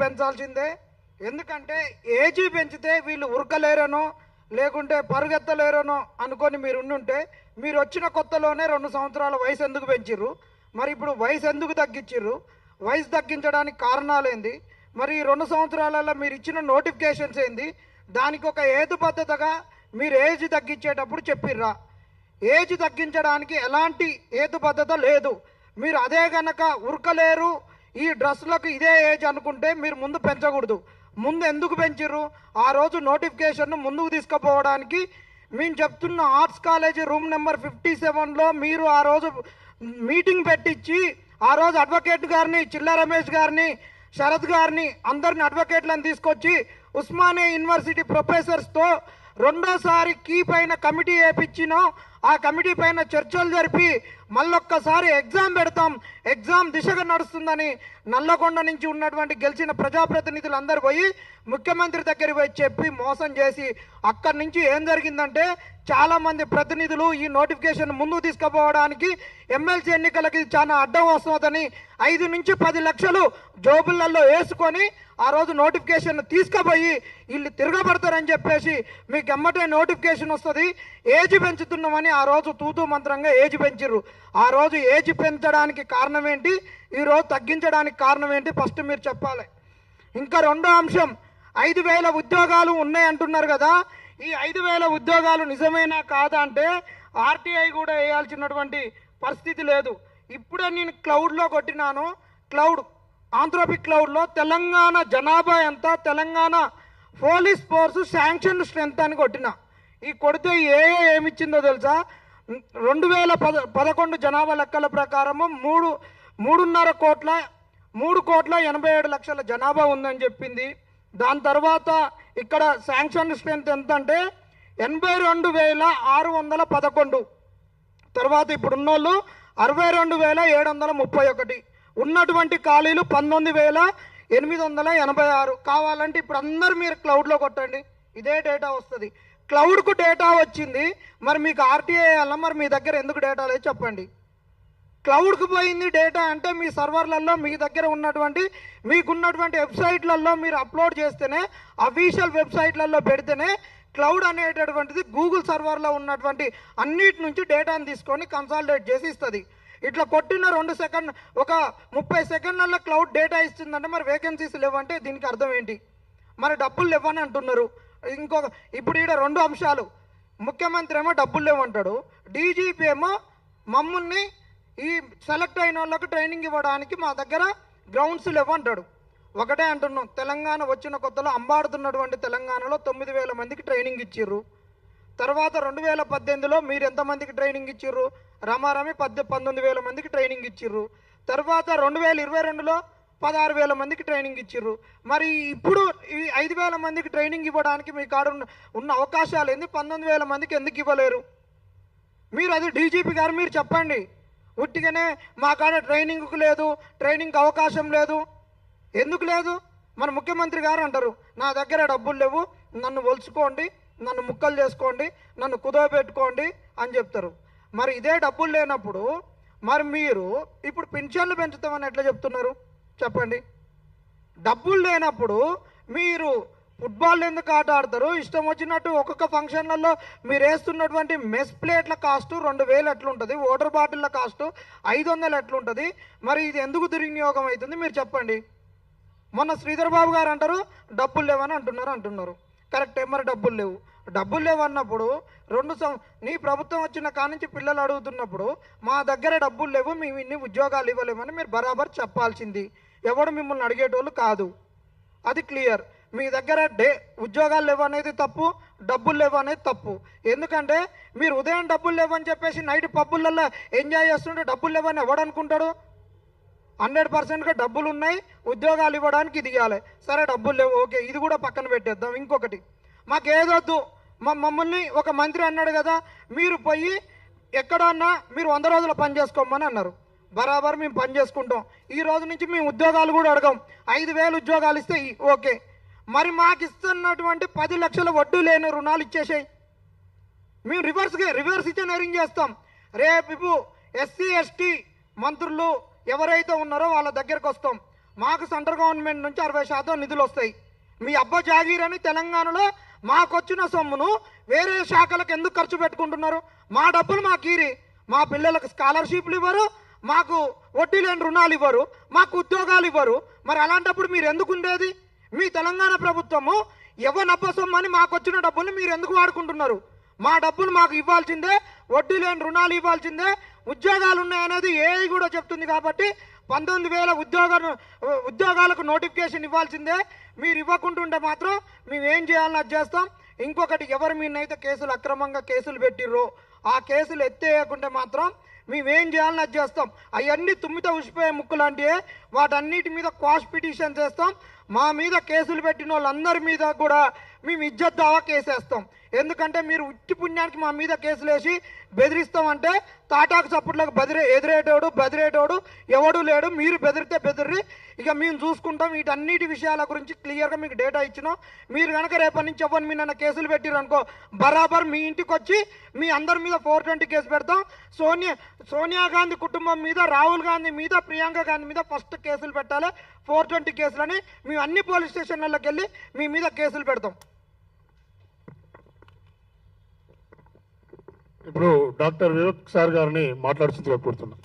పెంచాల్సిందే. ఎందుకంటే ఏజీ పెంచితే వీళ్ళు ఉరకలేరనో లేకుంటే పరుగెత్తలేరనో అనుకొని మీరు ఉండుంటే మీరు వచ్చిన కొత్తలోనే 2 సంవత్సరాల వయసు ఎందుకు పెంచిర్రు? మరి ఇప్పుడు వయసు ఎందుకు తగ్గించిర్రు? వయసు తగ్గించడానికి కారణాలేంది? మరి 2 సంవత్సరాలలో మీరు ఇచ్చిన నోటిఫికేషన్స్ ఏంది? దానికి ఒక హేతుబద్ధతగా మీరు ఏజ్ తగ్గించేటప్పుడు చెప్పిర్రా? ఏజ్ తగ్గించడానికి ఎలాంటి హేతుబద్ధత లేదు. మీరు అదే గనక ఉరకలేరు ఈ డ్రెస్లకు ఇదే ఏజ్ అనుకుంటే మీరు ముందు పెంచకూడదు. ముందు ఎందుకు పెంచిర్రు? ఆ రోజు నోటిఫికేషన్ను ముందుకు తీసుకుపోవడానికి మేము చెప్తున్న ఆర్ట్స్ కాలేజీ రూమ్ నెంబర్ 57లో మీరు ఆ రోజు మీటింగ్ పెట్టించి ఆ రోజు అడ్వకేట్ గారిని, చిల్ల రమేష్ గారిని, శరత్ గారిని అందరిని అడ్వకేట్లను తీసుకొచ్చి ఉస్మానియా యూనివర్సిటీ ప్రొఫెసర్స్తో రెండోసారి కీ పైన కమిటీ వేయించినాం. ఆ కమిటీ పైన చర్చలు జరిపి మళ్ళొక్కసారి ఎగ్జామ్ పెడతాం, ఎగ్జామ్ దిశగా నడుస్తుందని నల్లగొండ నుంచి ఉన్నటువంటి గెలిచిన ప్రజాప్రతినిధులు అందరు పోయి ముఖ్యమంత్రి దగ్గరికి పోయి చెప్పి మోసం చేసి అక్కడి నుంచి ఏం జరిగిందంటే చాలామంది ప్రతినిధులు ఈ నోటిఫికేషన్ ముందుకు తీసుకుపోవడానికి ఎమ్మెల్సీ ఎన్నికలకి చాలా అడ్డం వస్తుందని 5 నుంచి 10 లక్షలు జోబులలో వేసుకొని ఆ రోజు నోటిఫికేషన్ తీసుకుపోయి వీళ్ళు తిరగబడతారని చెప్పేసి మీకు ఎమ్మటే నోటిఫికేషన్ వస్తుంది, ఏజ్ పెంచుతున్నామని ఆ రోజు తూతూ మంత్రంగా ఏజ్ పెంచిర్రు. ఆ రోజు ఏజ్ పెంచడానికి కారణం ఏంటి, ఈరోజు తగ్గించడానికి కారణం ఏంటి? ఫస్ట్ మీరు చెప్పాలి. ఇంకా రెండో అంశం, 5,000 ఉద్యోగాలు ఉన్నాయంటున్నారు కదా, ఈ 5,000 ఉద్యోగాలు నిజమేనా కాదా అంటే ఆర్టీఐ కూడా వేయాల్సినటువంటి పరిస్థితి లేదు. ఇప్పుడే నేను క్లౌడ్లో కొట్టినాను, ఆంథ్రోపిక్ క్లౌడ్లో తెలంగాణ జనాభా ఎంత, Telangana police force sanction strength అని కొట్టిన. ఈ కొడితే ఏమిచ్చిందో తెలుసా? 2011 జనాభా లెక్కల ప్రకారము 3,87,00,000 జనాభా ఉందని చెప్పింది. దాని తర్వాత ఇక్కడ శాంక్షన్ స్ట్రెంత్ ఎంత అంటే 82,611. తర్వాత ఇప్పుడున్నోళ్ళు 62,731. ఉన్నటువంటి ఖాళీలు 19,886. కావాలంటే ఇప్పుడు అందరు మీరు క్లౌడ్లో కొట్టండి, ఇదే డేటా వస్తుంది. క్లౌడ్కు డేటా వచ్చింది, మరి మీకు ఆర్టీఐ వేయాలా? మరి మీ దగ్గర ఎందుకు డేటా లేదు చెప్పండి. క్లౌడ్కు పోయింది డేటా అంటే మీ సర్వర్లలో మీ దగ్గర ఉన్నటువంటి మీకున్నటువంటి వెబ్సైట్లలో మీరు అప్లోడ్ చేస్తేనే, అఫీషియల్ వెబ్సైట్లలో పెడితేనే క్లౌడ్ అనేటటువంటిది గూగుల్ సర్వర్లో ఉన్నటువంటి అన్నిటి నుంచి డేటాను తీసుకొని కన్సాలిడేట్ చేసి ఇస్తుంది. ఇట్లా కొట్టిన 2 సెకండ్ ఒక 30 సెకండ్లలో క్లౌడ్ డేటా ఇస్తుందంటే మరి వేకెన్సీస్ లేవంటే దీనికి అర్థం ఏంటి? మరి డబ్బులు లేవని అంటున్నారు. ఇప్పుడు ఈడ 2 అంశాలు, ముఖ్యమంత్రి ఏమో డబ్బులు లేవంటాడు, డీజీపీ ఏమో మమ్మల్ని ఈ సెలెక్ట్ అయిన వాళ్ళకు ట్రైనింగ్ ఇవ్వడానికి మా దగ్గర గ్రౌండ్స్ లేవంటాడు. ఒకటే అంటున్నాం, తెలంగాణ వచ్చిన కొత్తలో అంబాడుతున్నటువంటి తెలంగాణలో 9,000 మందికి ట్రైనింగ్ ఇచ్చిర్రు. తర్వాత 2018లో మీరు ఎంతమందికి ట్రైనింగ్ ఇచ్చిర్రు? రామారామి 19,000 మందికి ట్రైనింగ్ ఇచ్చిర్రు. తర్వాత 2022లో 16,000 మందికి ట్రైనింగ్ ఇచ్చిర్రు. మరి ఇప్పుడు ఈ 5,000 మందికి ట్రైనింగ్ ఇవ్వడానికి మీ కాడ ఉన్న అవకాశాలు ఏంది? 19,000 మందికి ఎందుకు ఇవ్వలేరు? మీరు అది డీజీపీ గారు మీరు చెప్పండి. ఉట్టిగానే మా కాడ ట్రైనింగ్కు లేదు, ట్రైనింగ్కి అవకాశం లేదు. ఎందుకు లేదు? మన ముఖ్యమంత్రి గారు అంటారు, నా దగ్గర డబ్బులు లేవు, నన్ను ఒలుచుకోండి, నన్ను ముక్కలు చేసుకోండి, నన్ను కుదవబెట్టుకోండి అని చెప్తారు. మరి ఇదే డబ్బులు లేనప్పుడు మరి మీరు ఇప్పుడు పెన్షన్లు పెంచుతామని ఎట్లా చెప్తున్నారు చెప్పండి? డబ్బులు లేనప్పుడు మీరు ఫుట్బాల్ ఎందుకు ఆట ఆడతారు? ఇష్టం వచ్చినట్టు ఒక్కొక్క ఫంక్షన్లలో మీరు వేస్తున్నటువంటి మెస్ ప్లేట్ల కాస్ట్ 2,000 ఎట్లుంటుంది, వాటర్ బాటిళ్ళ కాస్ట్ 500 ఎట్లుంటుంది? మరి ఇది ఎందుకు దుర్వినియోగం అవుతుంది మీరు చెప్పండి. మొన్న శ్రీధర్ బాబు గారు అంటారు డబ్బులు లేవని అంటున్నారు. కరెక్టే, మరి డబ్బులు లేవు అన్నప్పుడు నీ ప్రభుత్వం వచ్చిన కానించి పిల్లలు అడుగుతున్నప్పుడు మా దగ్గర డబ్బులు లేవు, మేము ఇన్ని ఉద్యోగాలు ఇవ్వలేమని మీరు బరాబర్ చెప్పాల్సింది. ఎవడు మిమ్మల్ని అడిగేటోళ్ళు కాదు, అది క్లియర్. మీ దగ్గర ఉద్యోగాలు లేవనేది తప్పు, డబ్బులు లేవనేది తప్పు. ఎందుకంటే మీరు ఉదయం డబ్బులు లేవని చెప్పేసి నైట్ పబ్బులలో ఎంజాయ్ చేస్తుంటే డబ్బులు లేవని ఎవడనుకుంటాడు? 100%గా డబ్బులు ఉన్నాయి, ఉద్యోగాలు ఇవ్వడానికి ఇది ఇవ్వాలి. సరే డబ్బులు లేవు, ఓకే, ఇది కూడా పక్కన పెట్టేద్దాం. ఇంకొకటి, మాకేదొద్దు, మమ్మల్ని ఒక మంత్రి అన్నాడు కదా, మీరు పోయి ఎక్కడన్నా మీరు 100 రోజులు పని చేసుకోమని అన్నారు. బరాబర్ మేము పని చేసుకుంటాం. ఈ రోజు నుంచి మేము ఉద్యోగాలు కూడా అడగం. 5,000 ఉద్యోగాలు ఇస్తే ఓకే. మరి మాకు ఇస్తున్నటువంటి 10 లక్షల వడ్డీ లేని రుణాలు ఇచ్చేసాయి. మేము రివర్స్ ఇంజనీరింగ్ చేస్తాం. రేపు ఎస్సీ ఎస్టీ మంత్రులు ఎవరైతే ఉన్నారో వాళ్ళ దగ్గరకు వస్తాం. మాకు సెంట్రల్ గవర్నమెంట్ నుంచి 60% నిధులు వస్తాయి. మీ అబ్బా జాగీర్ అని తెలంగాణలో మాకొచ్చిన సొమ్మును వేరే శాఖలకు ఎందుకు ఖర్చు పెట్టుకుంటున్నారు? మా డబ్బులు మాకు ఈరి, మా పిల్లలకు స్కాలర్షిప్లు ఇవ్వరు, మాకు వడ్డీ లేని రుణాలు ఇవ్వరు, మాకు ఉద్యోగాలు ఇవ్వరు. మరి అలాంటప్పుడు మీరు ఎందుకు ఉండేది? మీ తెలంగాణ ప్రభుత్వము ఎవనబ్బ సొమ్ము అని మాకు వచ్చిన డబ్బుల్ని మీరు ఎందుకు వాడుకుంటున్నారు? మా డబ్బులు మాకు ఇవ్వాల్సిందే, వడ్డీ లేని రుణాలు ఇవ్వాల్సిందే, ఉద్యోగాలు ఉన్నాయనేది ఏఐ కూడా చెప్తుంది. కాబట్టి 19,000 ఉద్యోగాలకు నోటిఫికేషన్ ఇవ్వాల్సిందే. మీరు ఇవ్వకుంటుంటే మాత్రం మేము ఏం చేయాలని అది చేస్తాం. ఇంకొకటి, ఎవరి మీదనైతే కేసులు అక్రమంగా కేసులు పెట్టిర్రో ఆ కేసులు ఎత్తేయకుంటే మాత్రం మేమేం చేయాలని అది చేస్తాం. అవన్నీ తుమ్మితో ఉసిపోయే ముక్కు లాంటివే. వాటన్నిటి మీద క్వాష్ పిటిషన్ చేస్తాం. మా మీద కేసులు పెట్టిన వాళ్ళందరి మీద కూడా మేము ఇజ్జత్ దావా కేసేస్తాం. ఎందుకంటే మీరు ఉట్టి పుణ్యానికి మా మీద కేసులు వేసి బెదిరిస్తామంటే తాటాకు చప్పుట్లకు ఎదిరేటోడు బెదిరేటోడు ఎవడు లేడు. మీరు బెదిరితే బెదిరి, ఇక మేము చూసుకుంటాం. వీటన్నిటి విషయాల గురించి క్లియర్గా మీకు డేటా ఇచ్చినాం. మీరు కనుక రేపటి నుంచి ఎవరు మీ నన్ను కేసులు పెట్టిరనుకో, బరాబర్ మీ ఇంటికి వచ్చి మీ అందరి మీద 420 కేసు పెడతాం. సోనియా గాంధీ కుటుంబం మీద, రాహుల్ గాంధీ మీద, ప్రియాంక గాంధీ మీద ఫస్ట్ కేసులు పెట్టాలి. 420 కేసులని మేము అన్ని పోలీస్ స్టేషన్లకి వెళ్ళి మీ మీద కేసులు పెడతాం. ఇప్పుడు డాక్టర్ వివేక్ సార్ గారిని మాట్లాడుతుందిగా కోరుతున్నాం.